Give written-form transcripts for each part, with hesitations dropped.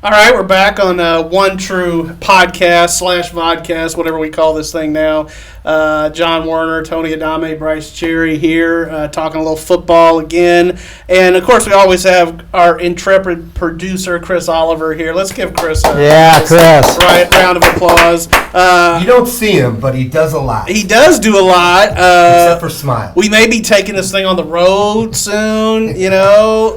All right, we're back on One True Podcast / Vodcast, whatever we call this thing now. John Werner, Tony Adame, Bryce Cherry here, talking a little football again. And, of course, we always have our intrepid producer, Chris Oliver, here. Let's give Chris a Chris. Round of applause. You don't see him, but he does a lot. He does do a lot. Except for smile. We may be taking this thing on the road soon,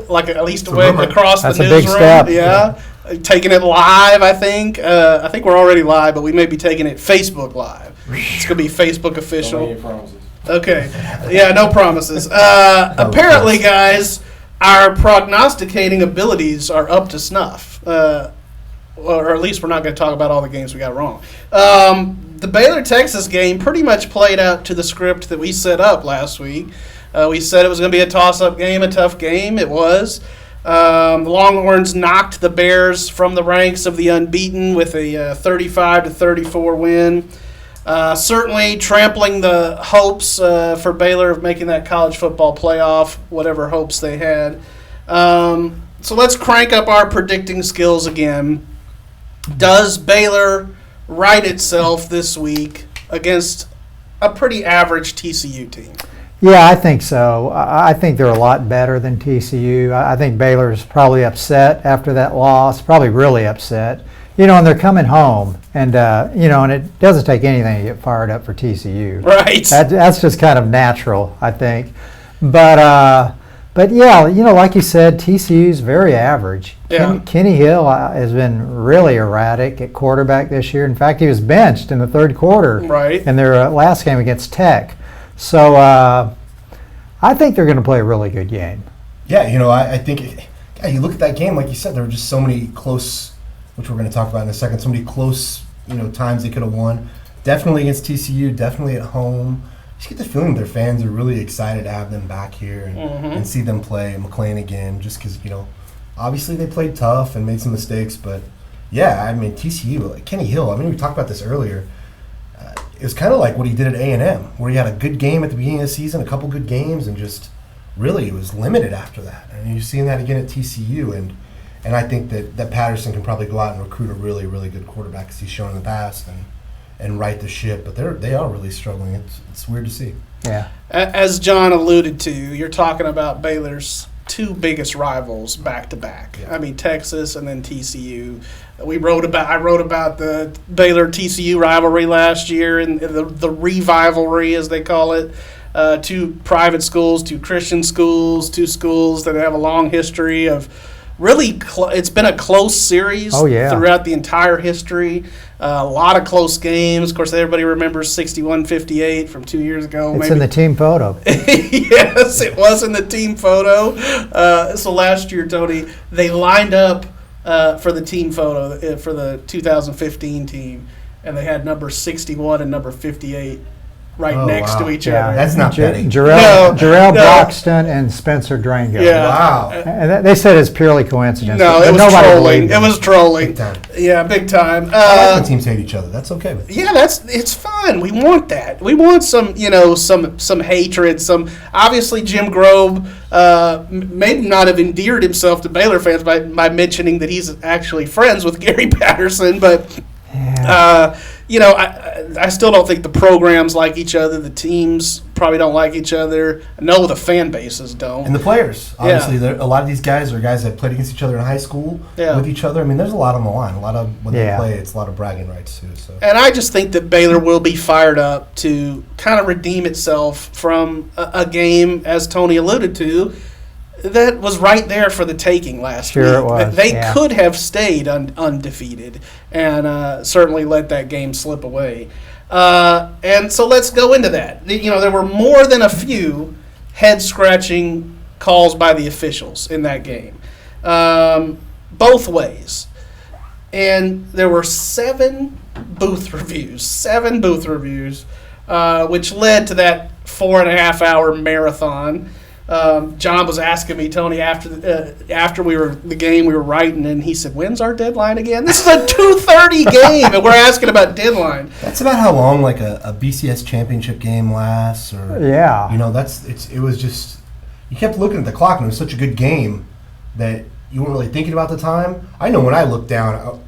like at least across the newsroom. That's a big step. Yeah. Taking it live, I think. I think we're already live, but we may be taking it Facebook live. It's going to be Facebook official. No promises. Okay. Yeah, no promises. Apparently, guys, our prognosticating abilities are up to snuff. Or at least we're not going to talk about all the games we got wrong. The Baylor-Texas game pretty much played out to the script that we set up last week. We said it was going to be a toss-up game, a tough game. It was. The Longhorns knocked the Bears from the ranks of the unbeaten with a 35-34 win. Certainly trampling the hopes for Baylor of making that college football playoff, whatever hopes they had. So let's crank up our predicting skills again. Does Baylor right itself this week against a pretty average TCU team? Yeah, I think so. I think they're a lot better than TCU. I think Baylor's probably upset after that loss, probably really upset. And they're coming home, and and it doesn't take anything to get fired up for TCU. Right. That's just kind of natural, I think. But yeah, like you said, TCU's very average. Yeah. Kenny Hill has been really erratic at quarterback this year. In fact, he was benched in the third quarter in their last game against Tech. So I think they're going to play a really good game. Yeah, I think you look at that game, like you said, there were just so many close, which we're going to talk about in a second, so many close, times they could have won. Definitely against TCU, definitely at home. Just get the feeling their fans are really excited to have them back here and see them play McLean again, just because, obviously they played tough and made some mistakes, but yeah, I mean, TCU, like Kenny Hill, we talked about this earlier. It was kind of like what he did at A&M, where he had a good game at the beginning of the season, a couple good games, and just really it was limited after that. And you're seeing that again at TCU, and I think that Patterson can probably go out and recruit a really, really good quarterback, as he's shown in the past, and right the ship. But they are really struggling. It's weird to see. Yeah. As John alluded to, you're talking about Baylor's two biggest rivals back to back. Yeah. I mean, Texas and then TCU. I wrote about the Baylor-TCU rivalry last year and the revivalry, as they call it. Two private schools, two Christian schools, two schools that have a long history of really it's been a close series throughout the entire history. A lot of close games. Of course, everybody remembers 61-58 from 2 years ago. It's in the team photo. Yes, it was in the team photo. So last year, Tony, they lined up for the team photo for the 2015 team, and they had number 61 and number 58 next to each other. That's not petty. Jarrell Broxton and Spencer Drango. Yeah. Wow. And they said it's purely coincidence. No, it was trolling. It was trolling. Big time. Yeah, big time. I like when teams hate each other. That's okay with me. Yeah, it's fun. We want that. We want some hatred. Obviously Jim Grobe maybe not have endeared himself to Baylor fans by mentioning that he's actually friends with Gary Patterson, but. I still don't think the programs like each other. The teams probably don't like each other. I know the fan bases don't. And the players. Obviously, a lot of these guys are guys that played against each other in high school with each other. I mean, there's a lot on the line. A lot of when they play, it's a lot of bragging rights, too. So. And I just think that Baylor will be fired up to kind of redeem itself from a game, as Tony alluded to, that was right there for the taking last week. It was. They could have stayed undefeated and certainly let that game slip away. And so let's go into that. There were more than a few head-scratching calls by the officials in that game, both ways. And there were 7 booth reviews, which led to that 4.5-hour marathon. John was asking me, Tony, after the game we were writing, and he said, "When's our deadline again?" This is a 2:30 game, and we're asking about deadline. That's about how long like a BCS championship game lasts, or it was just you kept looking at the clock, and it was such a good game that you weren't really thinking about the time. I know when I looked down,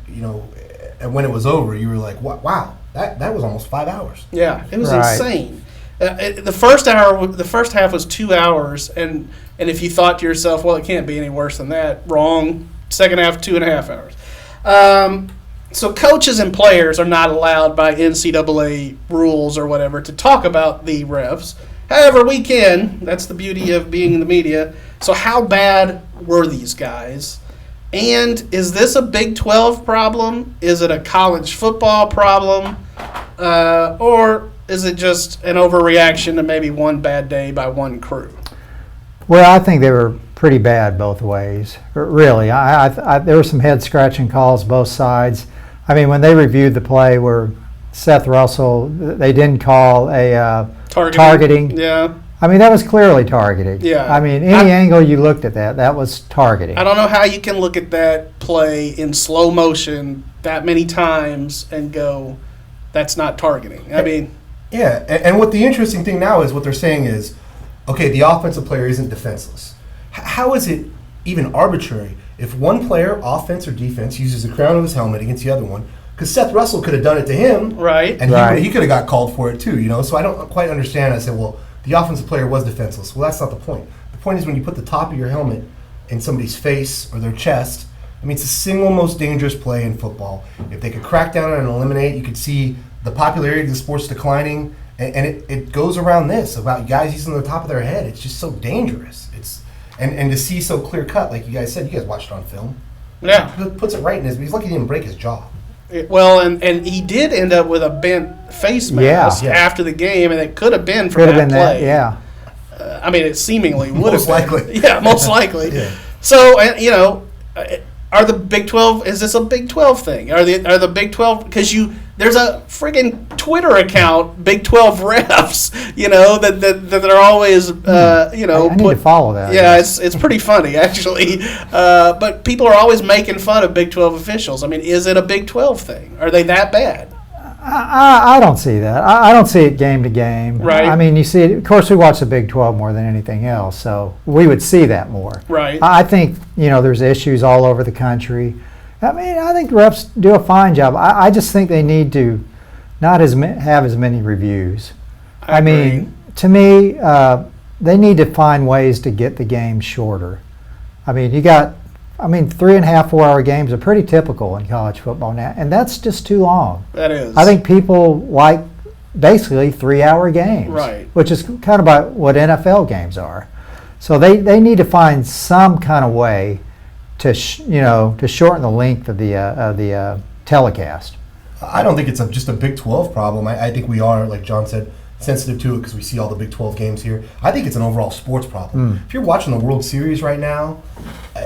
and when it was over, you were like, wow, that was almost 5 hours. Yeah, it was Right. insane. The first half was 2 hours, and if you thought to yourself, well, it can't be any worse than that, wrong. Second half, 2.5 hours. So coaches and players are not allowed by NCAA rules or whatever to talk about the refs. However, we can. That's the beauty of being in the media. So how bad were these guys? And is this a Big 12 problem? Is it a college football problem? Or is it just an overreaction to maybe one bad day by one crew? Well, I think they were pretty bad both ways. Really, there were some head-scratching calls both sides. I mean, when they reviewed the play where Seth Russell, they didn't call a targeting. Yeah. I mean, that was clearly targeting. Yeah. I mean, any angle you looked at that was targeting. I don't know how you can look at that play in slow motion that many times and go, that's not targeting. I mean... Yeah, and what the interesting thing now is what they're saying is, okay, the offensive player isn't defenseless. How is it even arbitrary if one player, offense or defense, uses the crown of his helmet against the other one? Because Seth Russell could have done it to him, right? And Right. he could have got called for it too, So I don't quite understand. I said, well, the offensive player was defenseless. Well, that's not the point. The point is when you put the top of your helmet in somebody's face or their chest. I mean, it's the single most dangerous play in football. If they could crack down and eliminate, you could see the popularity of the sport's declining, and it goes around this about guys using the top of their head. It's just so dangerous. And to see so clear cut, like you guys said, you guys watched it on film. Yeah. It puts it right in his. He's lucky he didn't break his jaw. Well, and he did end up with a bent face mask Yeah. after the game, and it could have been from Could have that been play. that, yeah. I mean, it seemingly would Most have been. likely. Yeah, most likely. Yeah. So, are the Big 12? Is this a Big 12 thing? Are the Big 12? Because there's a friggin' Twitter account, Big 12 refs. That are always I need to follow that. Yeah, it's pretty funny actually. But people are always making fun of Big 12 officials. I mean, is it a Big 12 thing? Are they that bad? I don't see that. I don't see it game to game. Right. I mean, you see it. Of course, we watch the Big 12 more than anything else, so we would see that more. Right. I think there's issues all over the country. I mean, I think refs do a fine job. I just think they need to not have as many reviews. I agree. mean, to me, they need to find ways to get the game shorter. I mean, 3.5, 4 hour games are pretty typical in college football now, and that's just too long. That is. I think people like basically 3-hour games, Right. which is kind of about what NFL games are. So they need to find some kind of way to shorten the length of the telecast. I don't think it's just a Big 12 problem. I think we are, like John said, sensitive to it because we see all the Big 12 games here. I think it's an overall sports problem. If you're watching the World Series right now,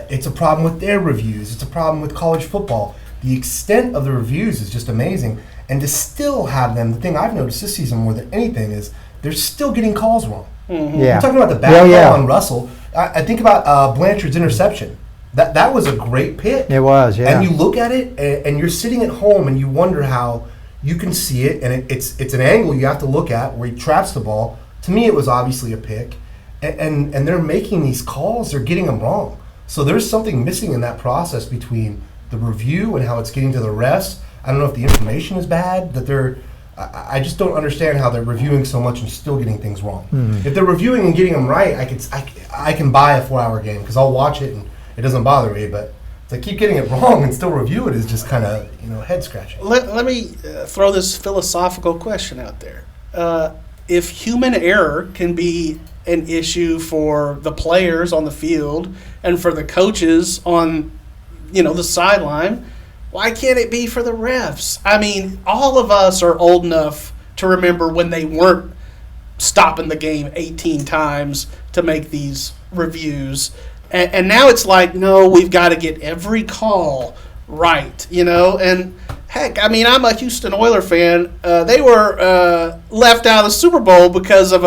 it's a problem with their reviews. It's a problem with college football. The extent of the reviews is just amazing. And to still have them, the thing I've noticed this season more than anything is they're still getting calls wrong. Mm-hmm. Yeah. You're talking about the bad call on Russell. I think about Blanchard's interception. That was a great pick. It was, yeah. And you look at it, and you're sitting at home, and you wonder how you can see it, and it's an angle you have to look at where he traps the ball. To me, it was obviously a pick, and they're making these calls. They're getting them wrong. So there's something missing in that process between the review and how it's getting to the refs. I don't know if the information is bad, that they're... I just don't understand how they're reviewing so much and still getting things wrong. If they're reviewing and getting them right, I can buy a 4-hour game because I'll watch it and it doesn't bother me. But to keep getting it wrong and still review it is just kind of head scratching. Let me throw this philosophical question out there. If human error can be an issue for the players on the field and for the coaches on the sideline, why can't it be for the refs? I mean, all of us are old enough to remember when they weren't stopping the game 18 times to make these reviews. And now it's like, no, we've got to get every call right, And heck, I mean, I'm a Houston Oilers fan. They were left out of the Super Bowl because of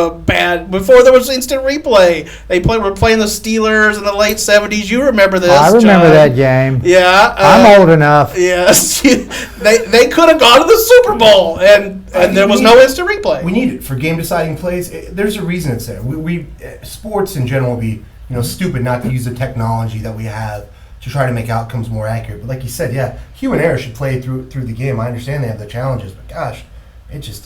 before there was instant replay. Were playing the Steelers in the late 70s. You remember this, I remember John. that game. Yeah. I'm old enough. Yes. they could have gone to the Super Bowl, and there was no instant replay. We need it for game-deciding plays. There's a reason it's there. We sports in general would be stupid not to use the technology that we have to try to make outcomes more accurate. But like you said, yeah, human error should play through the game. I understand they have the challenges, but gosh, it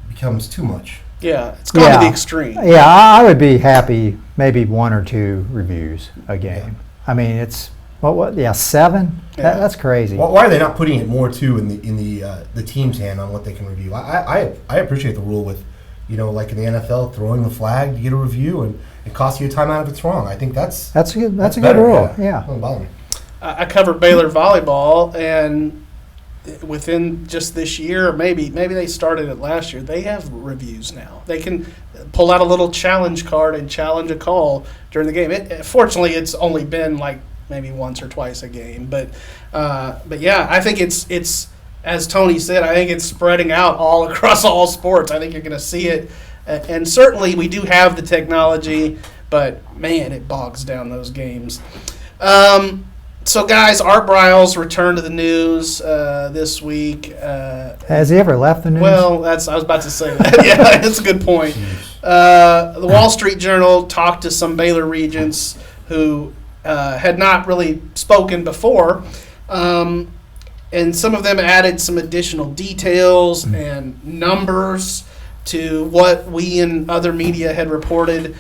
becomes too much. Yeah, it's gone to the extreme. Yeah, I would be happy maybe 1 or 2 reviews a game. Yeah. I mean, it's 7? Yeah. That's crazy. Why are they not putting it more too in the team's hand on what they can review? I appreciate the rule with, like in the NFL, throwing the flag, you get a review, and it costs you a timeout if it's wrong. I think that's a good better, rule. Yeah. Doesn't bother me. I covered Baylor volleyball, and within just this year, maybe they started it last year, they have reviews now. They can pull out a little challenge card and challenge a call during the game. Fortunately, it's only been like maybe once or twice a game, but yeah, I think it's as Tony said, I think it's spreading out all across all sports. I think you're going to see it, and certainly we do have the technology, but man, it bogs down those games. So, guys, Art Briles returned to the news this week. Has he ever left the news? Well, I was about to say that. Yeah, that's a good point. The Wall Street Journal talked to some Baylor regents who had not really spoken before, and some of them added some additional details and numbers to what we and other media had reported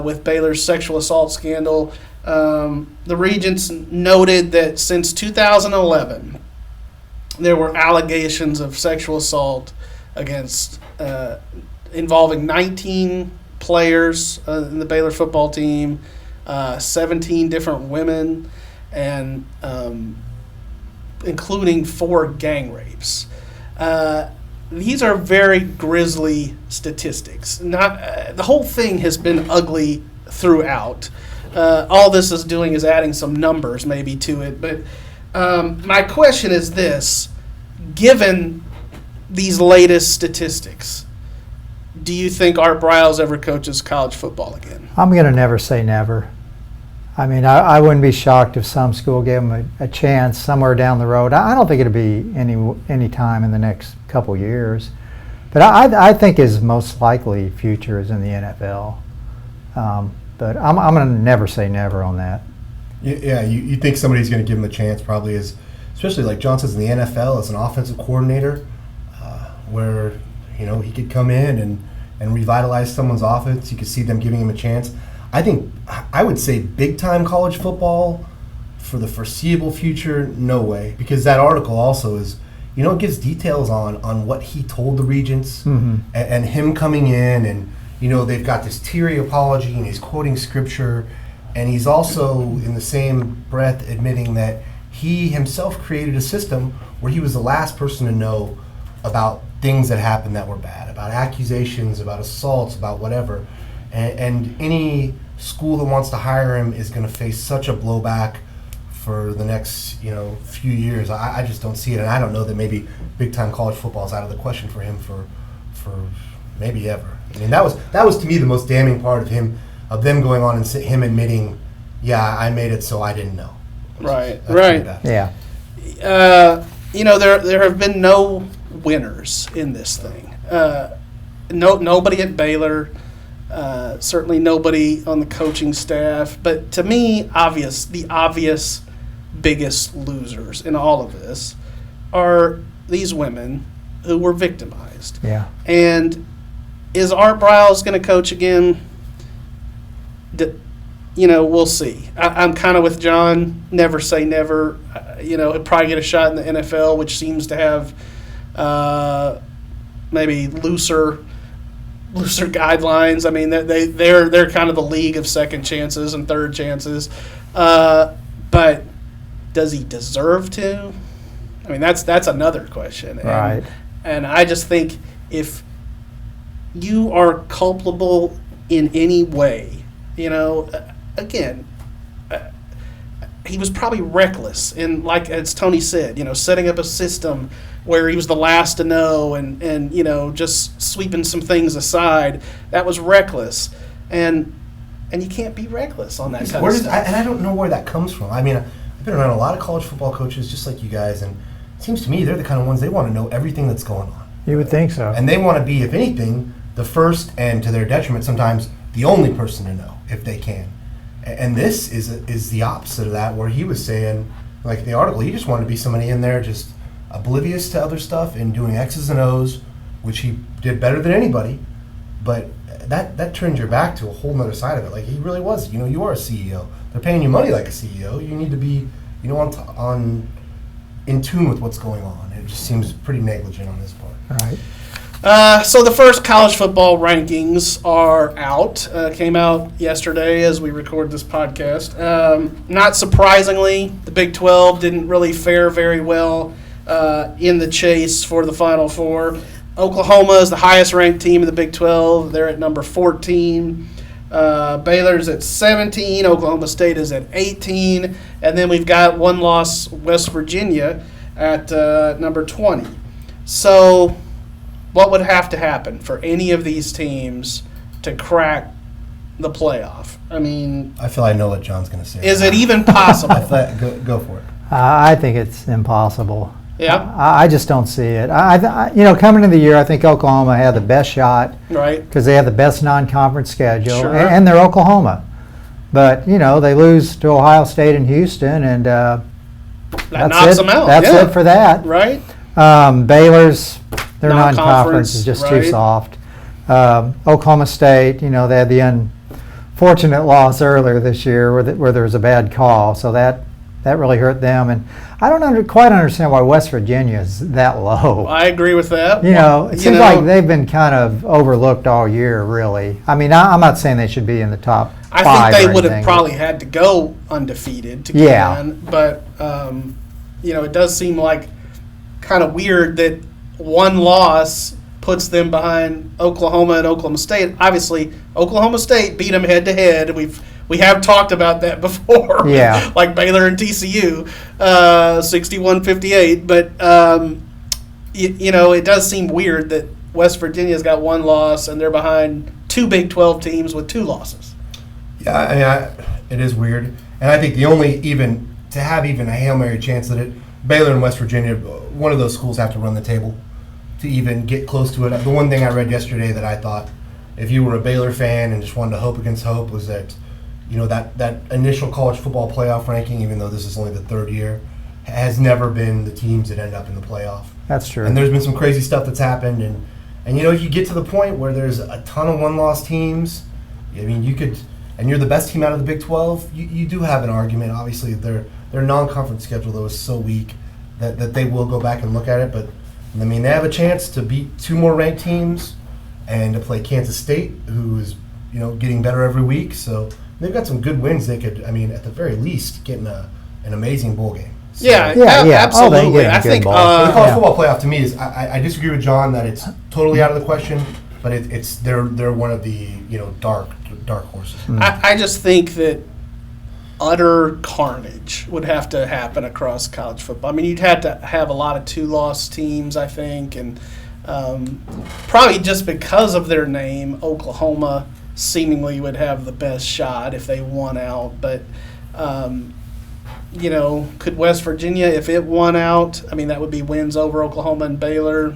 with Baylor's sexual assault scandal. The regents noted that since 2011, there were allegations of sexual assault against involving 19 players in the Baylor football team, 17 different women, and including 4 gang rapes. These are very grisly statistics. The whole thing has been ugly throughout. All this is doing is adding some numbers maybe to it. But my question is this. Given these latest statistics, do you think Art Briles ever coaches college football again? I'm going to never say never. I mean, I wouldn't be shocked if some school gave him a chance somewhere down the road. I don't think it'll be any time in the next couple years. But I think his most likely future is in the NFL. But I'm going to never say never on that. Yeah, you think somebody's going to give him a chance, probably is, especially like John says in the NFL as an offensive coordinator, where he could come in and revitalize someone's offense. You could see them giving him a chance. I would say big time college football for the foreseeable future, no way, because that article also is, it gives details on what he told the regents and him coming in and. They've got this teary apology, and he's quoting scripture, and he's also, in the same breath, admitting that he himself created a system where he was the last person to know about things that happened that were bad, about accusations, about assaults, about whatever. And any school that wants to hire him is going to face such a blowback for the next, few years. I just don't see it, and I don't know that maybe big-time college football is out of the question for him for maybe ever. I mean, that was to me the most damning part of them going on and him admitting, yeah, I made it, so I didn't know. Right. Yeah. There have been no winners in this thing. Nobody at Baylor, certainly nobody on the coaching staff. But to me, the obvious biggest losers in all of this are these women who were victimized. Yeah. And is Art Briles going to coach again? We'll see. I'm kind of with John. Never say never. He'll probably get a shot in the NFL, which seems to have maybe looser guidelines. I mean, they're kind of the league of second chances and third chances. But does he deserve to? I mean, that's another question. Right. And I just think if you are culpable in any way, again, he was probably reckless in, like as Tony said, setting up a system where he was the last to know and just sweeping some things aside. That was reckless, and you can't be reckless on that kind of stuff. And I don't know where that comes from. I mean, I've been around a lot of college football coaches, just like you guys, and it seems to me they're the kind of ones, they want to know everything that's going on. You would think so. And they want to be, if anything, the first and, to their detriment, sometimes the only person to know, if they can. And this is the opposite of that, where he was saying, like the article, he just wanted to be somebody in there just oblivious to other stuff and doing X's and O's, which he did better than anybody. But that turns your back to a whole nother side of it. Like he really was. You are a CEO. They're paying you money like a CEO. You need to be, on in tune with what's going on. It just seems pretty negligent on his part. Right. So the first college football rankings are out. Came out yesterday as we record this podcast. Not surprisingly, the Big 12 didn't really fare very well in the chase for the Final Four. Oklahoma is the highest ranked team in the Big 12. They're at number 14. Baylor's at 17. Oklahoma State is at 18. And then we've got one loss, West Virginia, at number 20. So what would have to happen for any of these teams to crack the playoff? I mean, I feel I know what John's going to say. is it even possible? Go for it. I think it's impossible. Yeah. I just don't see it. Coming into the year, I think Oklahoma had the best shot. Right. Because they have the best non-conference schedule, Sure. and they're Oklahoma. But, they lose to Ohio State and Houston, and That that's knocks it. them out. That's yeah. it for that. Right. Baylor's, their Non-conference, non-conference is just right. too soft. Oklahoma State, they had the unfortunate loss earlier this year where there was a bad call, so that really hurt them. And I don't quite understand why West Virginia is that low. I agree with that. It seems like they've been kind of overlooked all year, really. I mean, I'm not saying they should be in the top I five. think they or would have anything, probably had to go undefeated to Yeah. get in. But, it does seem like kind of weird that one loss puts them behind Oklahoma and Oklahoma State. Obviously, Oklahoma State beat them head-to-head. We have talked about that before. Yeah. Like Baylor and TCU, 61-58. But, it does seem weird that West Virginia's got one loss and they're behind two Big 12 teams with two losses. Yeah, I mean, it is weird. And I think the only to have a Hail Mary chance at it, Baylor and West Virginia, one of those schools have to run the table to even get close to it. The one thing I read yesterday that I thought, if you were a Baylor fan and just wanted to hope against hope, was that that initial college football playoff ranking, even though this is only the third year, has never been the teams that end up in the playoff. That's true. And there's been some crazy stuff that's happened, and you get to the point where there's a ton of one-loss teams. I mean, and you're the best team out of the Big 12. You do have an argument. Obviously, their non-conference schedule though is so weak that they will go back and look at it. But I mean, they have a chance to beat two more ranked teams and to play Kansas State, who is getting better every week. So they've got some good wins. They could, at the very least, get in an amazing bowl game. So, Yeah. Absolutely. Oh, they get I a good think ball. the college Yeah. football playoff to me is I disagree with John that it's totally out of the question, but they're one of the dark horses. I just think that utter carnage would have to happen across college football. I mean, you'd have to have a lot of two-loss teams, I think, and probably just because of their name, Oklahoma seemingly would have the best shot if they won out. But, could West Virginia, if it won out, I mean, that would be wins over Oklahoma and Baylor.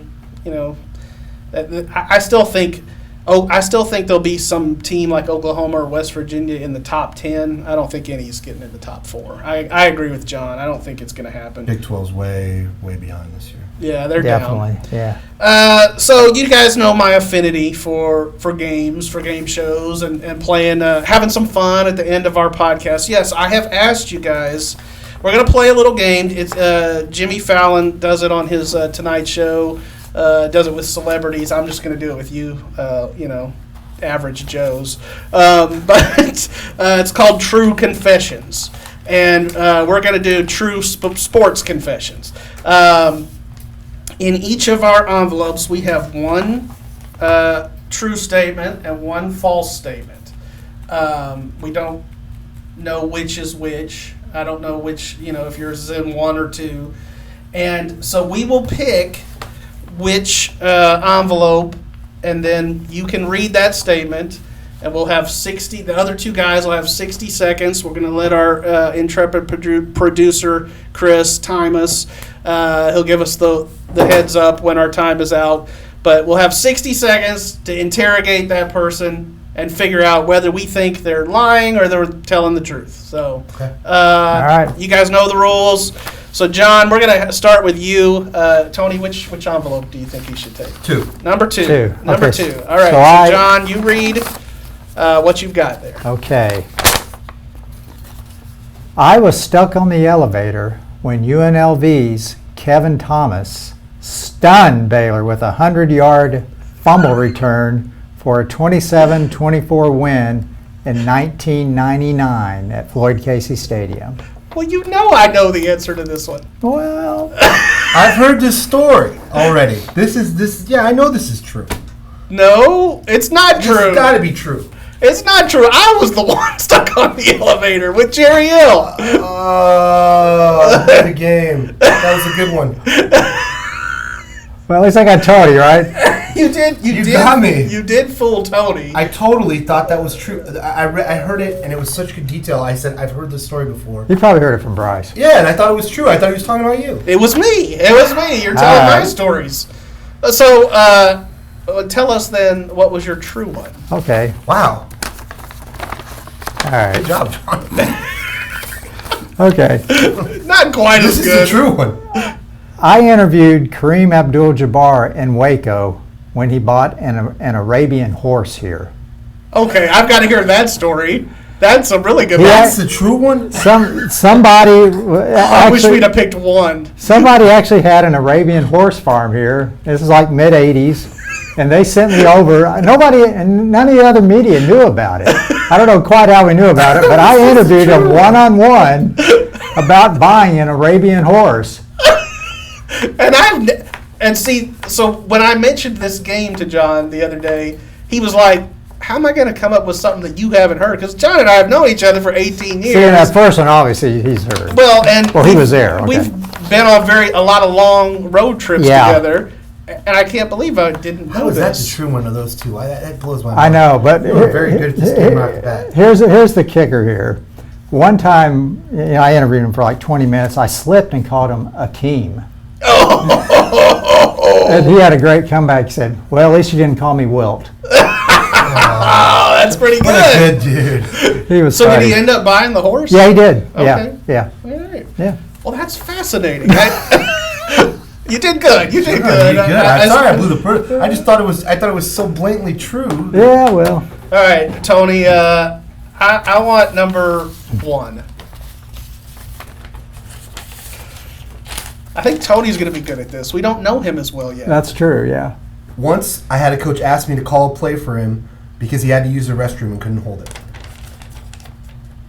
I still think there'll be some team like Oklahoma or West Virginia in the top 10. I don't think any's getting in the top 4. I agree with John. I don't think it's going to happen. Big 12's way behind this year. Yeah, they're Definitely. down. Yeah. So you guys know my affinity for games, for game shows, and playing, having some fun at the end of our podcast. Yes, I have asked you guys. We're going to play a little game. It's Jimmy Fallon does it on his Tonight Show. Does it with celebrities. I'm just going to do it with you, average Joes. But it's called True Confessions. And we're going to do true sports confessions. In each of our envelopes, we have one true statement and one false statement. We don't know which is which. I don't know which, if yours is in 1 or 2. And so we will pick which envelope, and then you can read that statement, and we'll have 60, the other two guys will have 60 seconds. We're going to let our intrepid producer, Chris, time us. He'll give us the heads up when our time is out, but we'll have 60 seconds to interrogate that person, and figure out whether we think they're lying or they're telling the truth. So, Okay. All right. You guys know the rules. So, John, we're going to start with you. Tony, which envelope do you think he should take? 2. Number 2. Two. Number Okay. 2. All right. So So, John, you read what you've got there. Okay. I was stuck on the elevator when UNLV's Kevin Thomas stunned Baylor with a 100-yard fumble return for a 27-24 win in 1999 at Floyd Casey Stadium. Well, you know I know the answer to this one. Well, I've heard this story already. Yeah, I know this is true. No, it's not This true. has got to be true. It's not true. I was the one stuck on the elevator with Jerry Hill. Oh, what a game. That was a good one. well, at least I got Tony, right? You did. You got me. You did fool Tony. I totally thought that was true. I heard it, and it was such good detail. I said, I've heard this story before. You probably heard it from Bryce. Yeah, and I thought it was true. I thought he was talking about you. It was me. It was me. You're telling All my right. stories. So, tell us then, what was your true one? Okay. Wow. All right. Good job, John. Okay. Not quite This as is good. the true one. I interviewed Kareem Abdul-Jabbar in Waco when he bought an Arabian horse here. Okay, I've got to hear that story. That's a really good Yeah. one. That's the true one? Somebody I wish we'd actually, have picked one. somebody actually had an Arabian horse farm here. This is like mid '80s, and they sent me over. Nobody and none of the other media knew about it. I don't know quite how we knew about it, but I interviewed him one-on-one about buying an Arabian horse. And see, so when I mentioned this game to John the other day, he was like, how am I going to come up with something that you haven't heard? Because John and I have known each other for 18 years. See, and that first one, obviously, he's heard. Well, Well, he was there, okay. We've been on a lot of long road trips Yeah. together, and I can't believe I didn't know How is that the this. true one of those two? That blows my mind. I know, but You were very good at this game right off the bat. Here's the kicker here. One time, I interviewed him for like 20 minutes. I slipped and called him Akeem. And he had a great comeback. He said, well, at least you didn't call me Wilt. Oh, that's pretty What a good. good dude. He was So funny. did he end up buying the horse? Yeah, he did. Okay. Yeah, All right. yeah. Well, that's fascinating. You did good. You did Good. good. I'm sorry I blew the bird. I just thought it was so blatantly true. Yeah, well, All right, Tony. I want number 1. I think Tony's going to be good at this. We don't know him as well yet. that's true, yeah. Once I had a coach ask me to call a play for him because he had to use the restroom and couldn't hold it.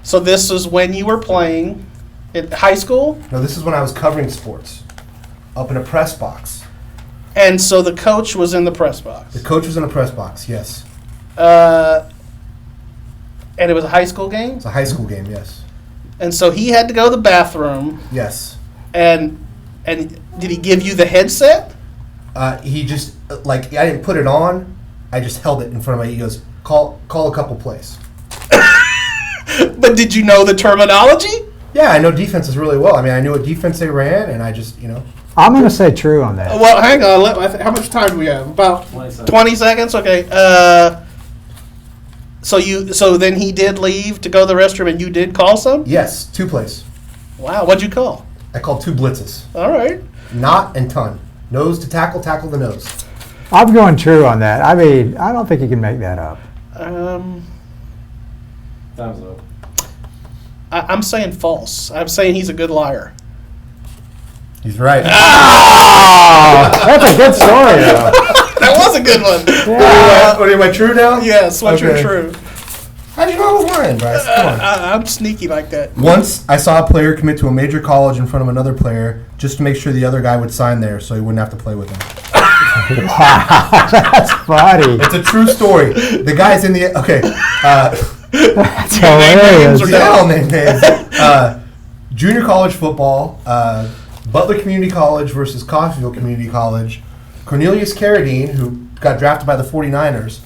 So this is when you were playing in high school, No, this is when I was covering sports, up in a press box. and so the coach was in the press box. The coach was in a press box, yes. And it was a high school game, It's a high school game, yes. and so he had to go to the bathroom. Yes. And did he give you the headset? He just, I didn't put it on. I just held it in front of my, he goes, call a couple plays. But did you know the terminology? Yeah, I know defenses really well. I mean, I knew what defense they ran, and I just, I'm going to say true on that. Well, hang on. How much time do we have? About 20 seconds. Okay. So then he did leave to go to the restroom, and you did call some? yes, 2 plays. Wow. What'd you call? I called 2 blitzes. All right. Knot and ton. Nose to tackle the nose. I'm going true on that. I mean, I don't think you can make that up. Time's up. I'm saying false. I'm saying he's a good liar. He's right. That's a good story, though. That was a good one. What am I true now? Yes, what's your Okay. true? How'd you know I was lying, Bryce? Come on. I'm sneaky like that. Once I saw a player commit to a major college in front of another player just to make sure the other guy would sign there so he wouldn't have to play with him. Wow, that's funny. It's a true story. The guy's in the okay. That's names hilarious. or Yeah, I'll name names. Junior college football, Butler Community College versus Coffeyville Community College. Cornelius Carradine, who got drafted by the 49ers,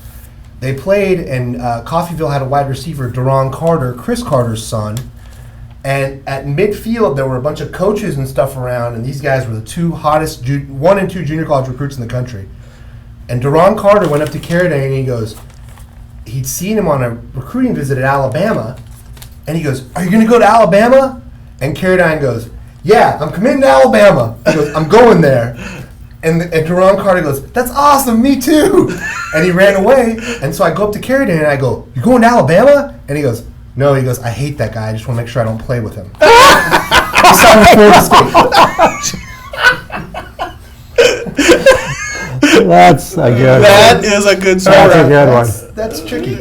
they played, and Coffeyville had a wide receiver, Deron Carter, Chris Carter's son. And at midfield, there were a bunch of coaches and stuff around, and these guys were the 2 hottest 1 and 2 junior college recruits in the country. And Deron Carter went up to Carradine and he goes, he'd seen him on a recruiting visit at Alabama, and he goes, "Are you going to go to Alabama?" And Carradine goes, "Yeah, I'm committing to Alabama." He goes, "I'm going there." And Jerron Carter goes, "That's awesome, me too." And he ran away. And so I go up to Carradine and I go, "You're going to Alabama?" And he goes, "No." He goes, "I hate that guy. I just want to make sure I don't play with him." He saw him before the skate. That's a good That one. is a good story. That's a good one. That's tricky.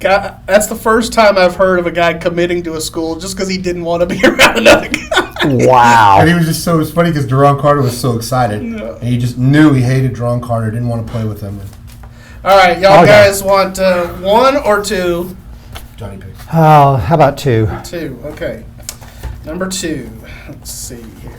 God, that's the first time I've heard of a guy committing to a school just because he didn't want to be around another guy. Wow. And he was just so, it was funny because Jerron Carter was so excited. No. And he just knew he hated Jerron Carter, didn't want to play with him. And All right, y'all Okay. guys want one or two? Johnny picks. Oh, how about 2? Two, okay. Number 2. Let's see here.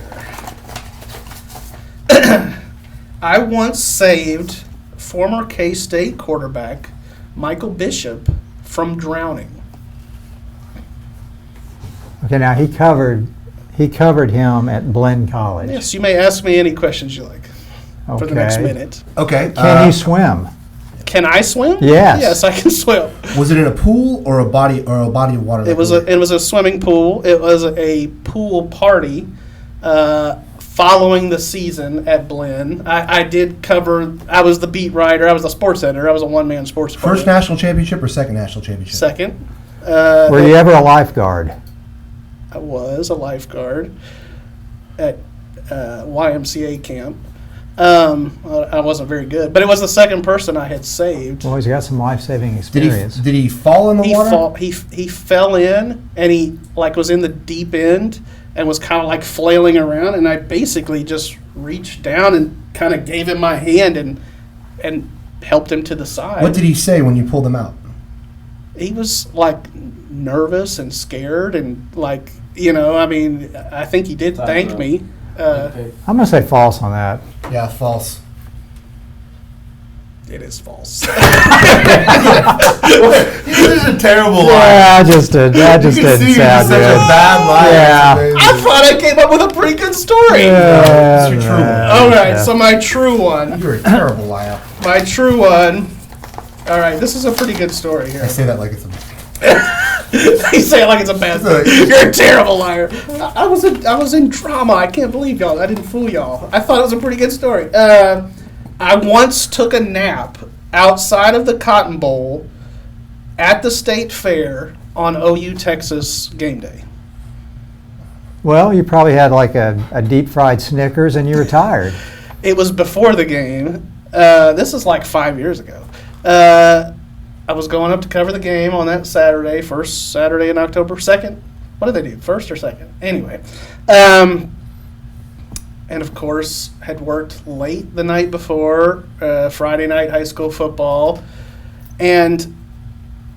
I once saved former K-State quarterback Michael Bishop from drowning. Okay, now he covered him at Blinn College. Yes, you may ask me any questions you like for the next minute. Okay. Can he swim? Can I swim? Yes. Yes, I can swim. Was it in a pool or a body of water? It was a swimming pool. It was a pool party following the season at Blinn. I did cover. I was the beat writer. I was the sports editor. I was a one-man sports reporter. First national championship or second national championship? Second. Were you ever a lifeguard? I was a lifeguard at YMCA camp. I wasn't very good, but it was the second person I had saved. Well, he's got some life-saving Did experience. he fall in the water? He fell in, and he was in the deep end and was kind of like flailing around, and I basically just reached down and kind of gave him my hand and helped him to the side. What did he say when you pulled him out? He was like nervous and scared and I think he did thank me. I'm going to say false on that. Yeah, false. It is false. This is a terrible lie. Yeah, that just didn't sound good. bad lie. Yeah. I thought I came up with a pretty good story. Yeah, It's your true one. All right, yeah. so my true one. You're a terrible liar. My true one. All right, this is a pretty good story I here. say that like it's a... You say it like it's a bad thing. You're a terrible liar. I was in drama. I can't believe y'all. I didn't fool y'all. I thought it was a pretty good story. I once took a nap outside of the Cotton Bowl at the state fair on OU Texas game day. Well, you probably had like a deep-fried Snickers and you were tired. It was before the game. This is like 5 years ago. I was going up to cover the game on that Saturday, first Saturday in October, second. What did they do, first or second? Anyway. And of course, had worked late the night before, Friday night high school football. And,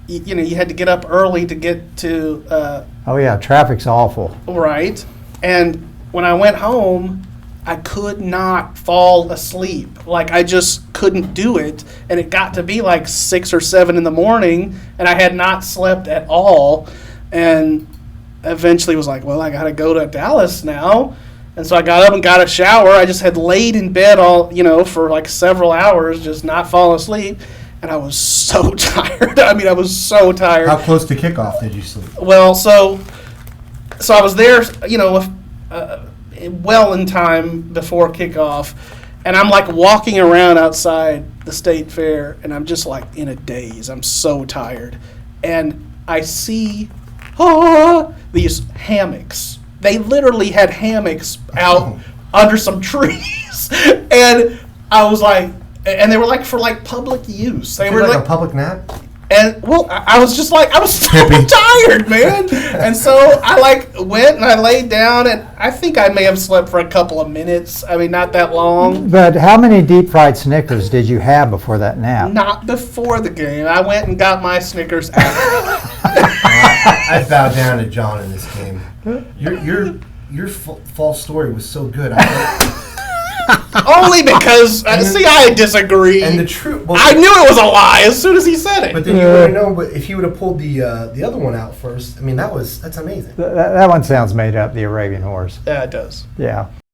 you had to get up early to get to Oh, yeah, traffic's awful. right. And when I went home, I could not fall asleep. Like, I just couldn't do it. And it got to be like 6 or 7 in the morning, and I had not slept at all. And eventually was like, well, I got to go to Dallas now. And so I got up and got a shower. I just had laid in bed all, for like several hours, just not falling asleep. And I was so tired. I mean, I was so tired. How close to kickoff did you sleep? Well, so I was there, well in time before kickoff, and I'm like walking around outside the state fair, and I'm just like in a daze. I'm so tired, and I see these hammocks. They literally had hammocks out under some trees, and I was like, and they were like for like public use. They were like like a public nap? and well, I was just like, I was so tired, man. And so I went and I laid down, and I think I may have slept for a couple of minutes. I mean, not that long. But how many deep-fried Snickers did you have before that nap? Not before the game. I went and got my Snickers after. I bowed down to John in this game. Your false story was so good. Only because, I disagree. And the truth. Well, I knew it was a lie as soon as he said it. But then you wouldn't know. But if he would have pulled the other one out first, I mean, that's amazing. That one sounds made up, the Arabian horse. Yeah, it does. Yeah.